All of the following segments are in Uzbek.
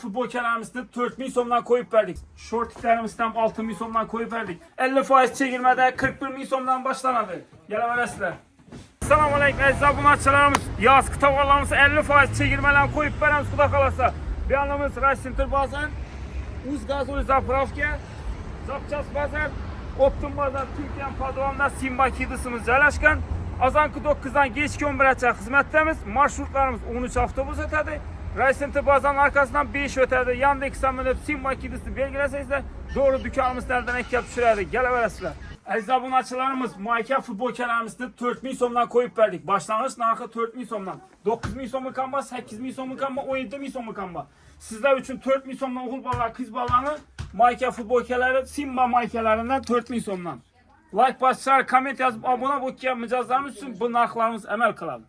Futbolkalarımızda 4.000 so'mdan koyup verdik. Şortiklerimizden 6.000 so'mdan koyup verdik. 50% çekilmede 41.000 so'mdan başlanadı. Geleverasizlar. Assalomu alaykum aziz obunachilarimiz. Yoz kitobalarimizni 50% chegirmalarni qo'yib beramiz, xudo xolasa. Bu yerimiz Rashcenter bozor, Uz gazovoy zapravka, Zapchas bozor, Optim bozor, Turkiya podvalida Simba kedisimiz joylashgan. Azonki 9dan kechki 11gacha xizmatdamiz. Marshrutlarimiz 13 avtobus o'tadi. Rashcenter bozorning arkasidan 5 o'tadi. Yandex minib Simba kedisini belgilasangizlar, to'g'ri dukanimizdan kelib tushiradi. Kelaverasizlar. Aziz obunachilarimiz, mayka futbolkalarimizni 4.000 so'mdan koyup verdik. Başlangıç narxi 4.000 so'mdan. 9.000 so'mlik ham bor, 8.000 so'mlik ham bor, 17.000 so'mlik ham bor. Sizlar uchun 4.000 so'mdan o'g'il bolalar, qiz bolalarni mayka futbolkalari Simba maykalaridan 4.000 so'mdan. Like bosishlar, komment yozib, obuna bo'lgan mijozlarimiz uchun bu narxlarimiz amal qiladi.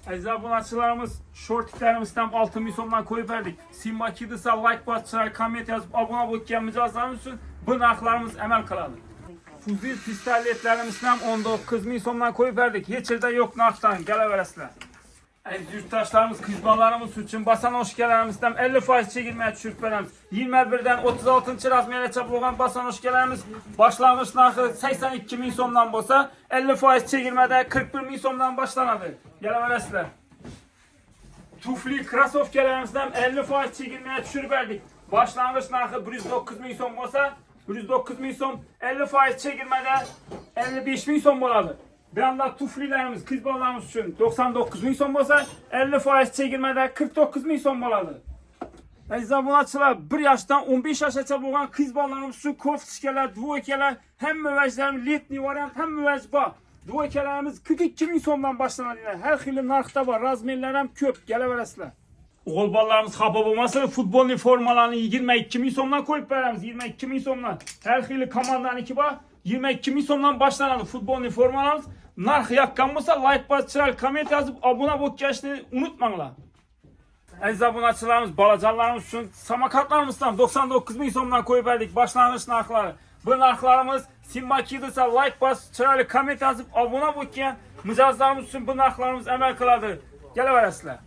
Aziz obunachilarimiz, shortiklerimizdan 6.000 so'mdan koyup verdik. Simba kedisi like bosishlar, komment yozib, obuna bo'lgan mijozlarimiz uchun bu narxlarimiz amal qiladi. Fuzil pistoletlerimizdan 19.000 so'mdan koyup verdik. Hech yerda yo'q narxdan kelaverasizlar. Aziz yurtdoshlarimiz, qiz bolalarimiz uchun bosanoshkalarimizdan 50% chegirmaga tushirib beramiz. 21dan 36 razmergacha bo'lgan bosanoshkalarimiz boshlang'ich narxi 82.000 so'mdan bo'lsa, 50% chegirmada 41.000 so'mdan boshlanadi. Kelaverasizlar. Tufli krossovkalarimizdan 50% chegirmaga tushirib berdik. Başlangıç narxi 109.000 so'm bo'lsa, 109.000 so'm, 50% chegirmada 55.000 so'm bo'ladi. Bu yanda tuflilarimiz qiz bolalarimiz uchun 99.000 so'm bo'lsa, 50% chegirmada 49.000 so'm bo'ladi. Aziz obunachilar, 1 yoshdan 15 yoshgacha bo'lgan qiz bolalarimiz uchun koftishkalar, dvoykalar, hamma vajlarimiz letniy variant, hamma vaj bor. Dvoykalarimiz 42.000 so'mdan boshlanadi. Har xil narxda bor, razmerlar ham ko'p, kelaverasizlar. O'g'il bolalarimiz xafa bo'lmasin, futbolni formalarni 22.000 so'mdan qo'yib beramiz. 22.000 so'mdan. Har xil komandaniki bor. 22.000 so'mdan boshlanadi futbolni formalarimiz. Narx yoqqan bo'lsa, like bosishlar, komment yozib, obuna bo'lishni unutmanglar. Aziz obunachilarimiz, bolajonlarimiz uchun samokatlarimizdan 99.000 so'mdan qo'yib berdik. Boshlang'ich narxlari. Bu narxlarimiz Simba kedisi like bosishlar, komment yozib, obuna bo'lgan mijozlarimiz uchun bu narxlarimiz amal qiladi. Kelaverasizlar.